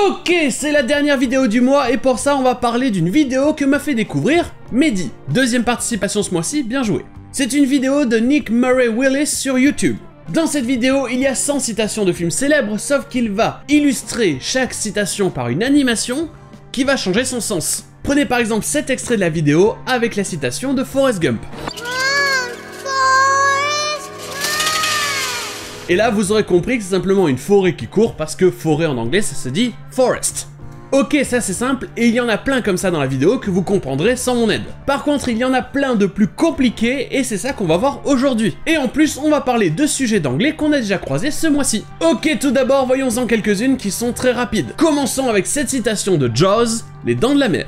Ok, c'est la dernière vidéo du mois et pour ça on va parler d'une vidéo que m'a fait découvrir Mehdi. Deuxième participation ce mois-ci, bien joué. C'est une vidéo de Nick Murray Willis sur YouTube. Dans cette vidéo, il y a 100 citations de films célèbres, sauf qu'il va illustrer chaque citation par une animation qui va changer son sens. Prenez par exemple cet extrait de la vidéo avec la citation de Forrest Gump. Et là, vous aurez compris que c'est simplement une forêt qui court parce que forêt en anglais, ça se dit forest. Ok, ça c'est simple, et il y en a plein comme ça dans la vidéo que vous comprendrez sans mon aide. Par contre, il y en a plein de plus compliqués, et c'est ça qu'on va voir aujourd'hui. Et en plus, on va parler de sujets d'anglais qu'on a déjà croisés ce mois-ci. Ok, tout d'abord, voyons-en quelques-unes qui sont très rapides. Commençons avec cette citation de Jaws, Les Dents de la Mer.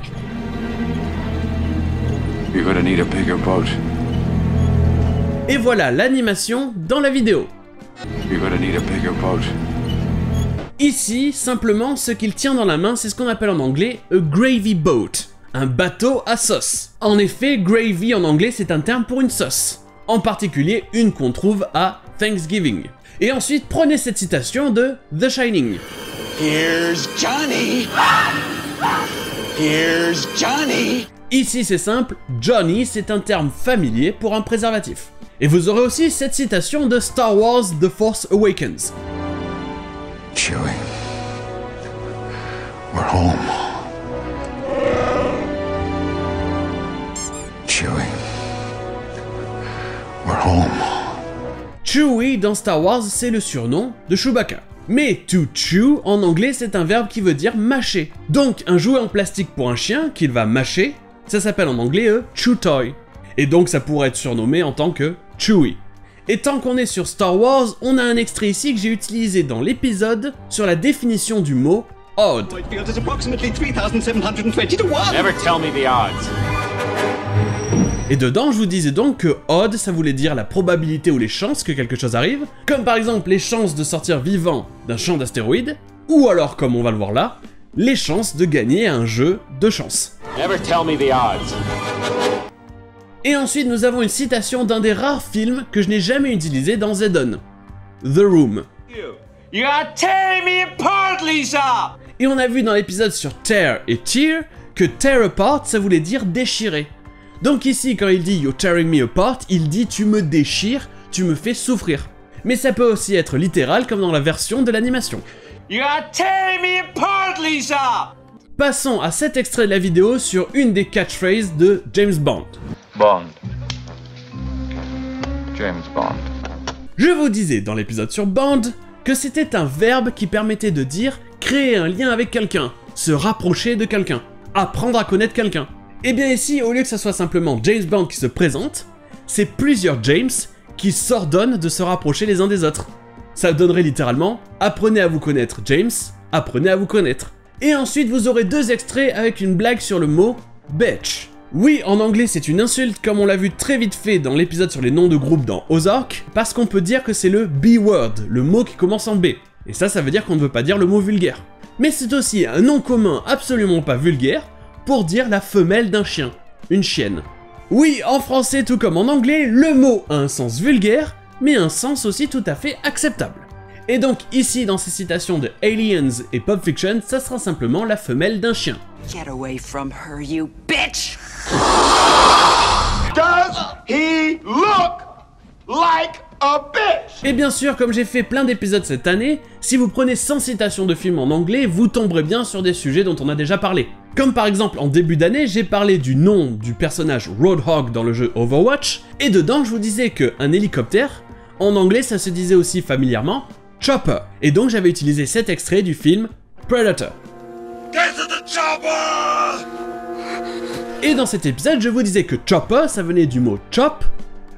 You're gonna need a bigger boat. Et voilà l'animation dans la vidéo. You're gonna need a bigger boat. Ici, simplement, ce qu'il tient dans la main, c'est ce qu'on appelle en anglais a gravy boat, un bateau à sauce. En effet, gravy en anglais, c'est un terme pour une sauce, en particulier une qu'on trouve à Thanksgiving. Et ensuite, prenez cette citation de The Shining. Here's Johnny. Here's Johnny. Ici, c'est simple, Johnny, c'est un terme familier pour un préservatif. Et vous aurez aussi cette citation de Star Wars The Force Awakens. Chewie, we're home. Chewie, we're home. Chewie dans Star Wars, c'est le surnom de Chewbacca. Mais to chew en anglais, c'est un verbe qui veut dire mâcher. Donc un jouet en plastique pour un chien qu'il va mâcher, ça s'appelle en anglais a chew toy. Et donc ça pourrait être surnommé en tant que Chewie. Et tant qu'on est sur Star Wars, on a un extrait ici que j'ai utilisé dans l'épisode sur la définition du mot odd. Et dedans, je vous disais donc que odd, ça voulait dire la probabilité ou les chances que quelque chose arrive, comme par exemple les chances de sortir vivant d'un champ d'astéroïdes, ou alors, comme on va le voir là, les chances de gagner un jeu de chance. Never tell me the odds. Et ensuite, nous avons une citation d'un des rares films que je n'ai jamais utilisé dans Zedon, The Room. You are tearing me apart, Lisa. Et on a vu dans l'épisode sur tear et tear que tear apart, ça voulait dire déchirer. Donc ici, quand il dit you're tearing me apart, il dit tu me déchires, tu me fais souffrir. Mais ça peut aussi être littéral comme dans la version de l'animation. You are tearing me apart, Lisa. Passons à cet extrait de la vidéo sur une des catchphrases de James Bond. Bond. James Bond. Je vous disais dans l'épisode sur Bond que c'était un verbe qui permettait de dire créer un lien avec quelqu'un, se rapprocher de quelqu'un, apprendre à connaître quelqu'un. Et bien ici, au lieu que ça soit simplement James Bond qui se présente, c'est plusieurs James qui s'ordonnent de se rapprocher les uns des autres. Ça donnerait littéralement « Apprenez à vous connaître James, apprenez à vous connaître ». Et ensuite, vous aurez deux extraits avec une blague sur le mot « bitch ». Oui, en anglais, c'est une insulte comme on l'a vu très vite fait dans l'épisode sur les noms de groupes dans Ozark, parce qu'on peut dire que c'est le B-word, le mot qui commence en B. Et ça veut dire qu'on ne veut pas dire le mot vulgaire. Mais c'est aussi un nom commun absolument pas vulgaire pour dire la femelle d'un chien, une chienne. Oui, en français tout comme en anglais, le mot a un sens vulgaire, mais un sens aussi tout à fait acceptable. Et donc ici, dans ces citations de Aliens et Pulp Fiction, ça sera simplement la femelle d'un chien. Get away from her, you bitch! Does he look like a bitch? Et bien sûr, comme j'ai fait plein d'épisodes cette année, si vous prenez 100 citations de films en anglais, vous tomberez bien sur des sujets dont on a déjà parlé. Comme par exemple, en début d'année, j'ai parlé du nom du personnage Roadhog dans le jeu Overwatch, et dedans je vous disais qu'un hélicoptère, en anglais ça se disait aussi familièrement Chopper. Et donc j'avais utilisé cet extrait du film Predator. Get to the chopper! Et dans cet épisode, je vous disais que chopper, ça venait du mot chop,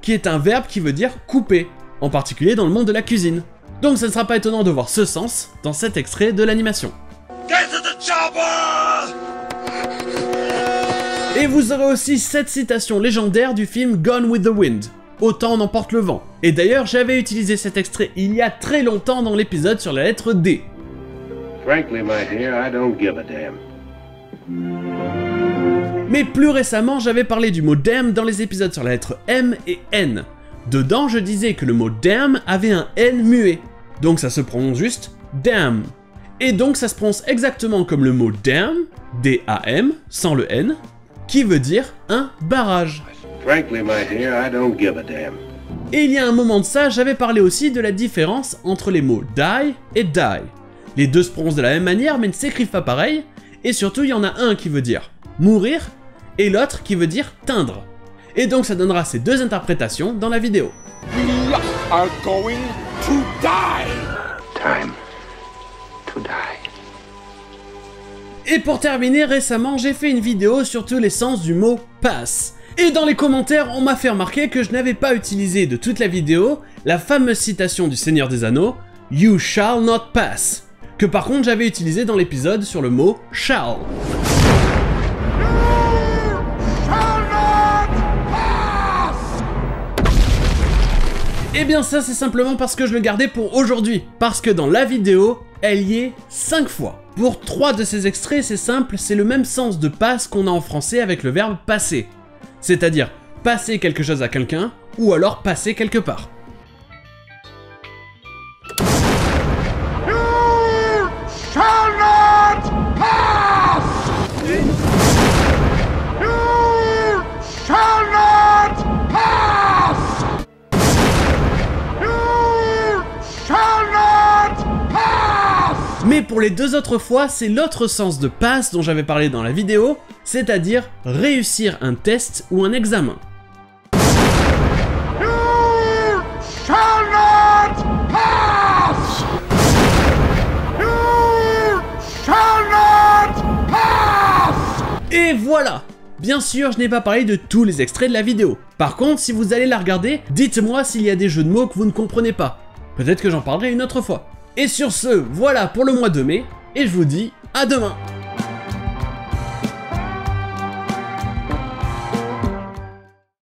qui est un verbe qui veut dire couper, en particulier dans le monde de la cuisine. Donc ça ne sera pas étonnant de voir ce sens dans cet extrait de l'animation. Get to the chopper! Et vous aurez aussi cette citation légendaire du film Gone with the Wind, Autant n'emporte le vent. Et d'ailleurs, j'avais utilisé cet extrait il y a très longtemps dans l'épisode sur la lettre D. Frankly, my dear, I don't give a damn. Mais plus récemment, j'avais parlé du mot damn dans les épisodes sur la lettre M et N. Dedans, je disais que le mot damn avait un N muet, donc ça se prononce juste damn. Et donc ça se prononce exactement comme le mot dam, D-A-M, sans le N, qui veut dire un barrage. Frankly, my dear, I don't give a damn. Et il y a un moment de ça, j'avais parlé aussi de la différence entre les mots die et die. Les deux se prononcent de la même manière mais ne s'écrivent pas pareil, et surtout il y en a un qui veut dire mourir, et l'autre qui veut dire teindre. Et donc ça donnera ces deux interprétations dans la vidéo. We are going to die. Time to die. Et pour terminer, récemment j'ai fait une vidéo sur tous les sens du mot pass. Et dans les commentaires, on m'a fait remarquer que je n'avais pas utilisé de toute la vidéo la fameuse citation du Seigneur des Anneaux, « You shall not pass », que par contre j'avais utilisé dans l'épisode sur le mot « shall ». Et bien ça c'est simplement parce que je le gardais pour aujourd'hui, parce que dans la vidéo, elle y est 5 fois. Pour 3 de ces extraits, c'est simple, c'est le même sens de passe qu'on a en français avec le verbe passer. C'est-à-dire passer quelque chose à quelqu'un, ou alors passer quelque part. Mais pour les deux autres fois, c'est l'autre sens de pass dont j'avais parlé dans la vidéo, c'est-à-dire réussir un test ou un examen. Et voilà! Bien sûr, je n'ai pas parlé de tous les extraits de la vidéo. Par contre, si vous allez la regarder, dites-moi s'il y a des jeux de mots que vous ne comprenez pas. Peut-être que j'en parlerai une autre fois. Et sur ce, voilà pour le mois de mai, et je vous dis à demain!